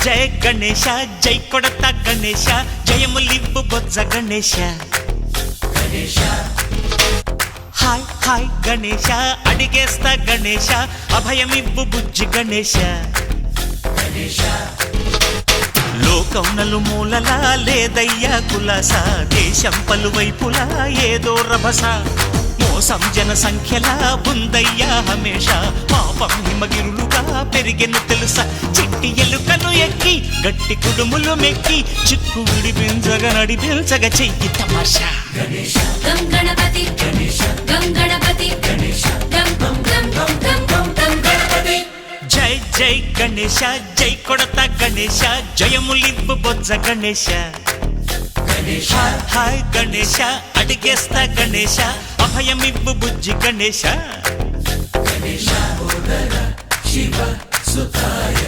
జయ గణేశ జై కొడత గణేశ జయములివ్వు బొజ్జ Ganesha hi hi Ganesha అడిగేస్తా Ganesha అభయమివ్వు బుజ్జి గణేశ లోకం నలుమూలలా లేదయ్యా కులాస దేశం పలువైపులా ఏదో రభస మోసం జన సంఖ్యలా ఉందయ్యా హమేష పాపం హిమగిరులుగా పెరిగెను తెలుసా చిట్టి ఎలుకను ఎక్కి గట్టి కుడుములు మెక్కి చిక్కు విడిపించగా నడిపించగా చెయ్యి తమాషా గం గణపతి గం గణపతి గం గం గం గం గం గం గణపతి జై జై గణేశ జై కొడత గణేశ జయములివ్వు బొజ్జ గణేశ హాయ్ హాయ్ గణేశ అడిగేస్తా గణేశ అభయమివ్వు బుజ్జి గణేశ శివ సుతాయ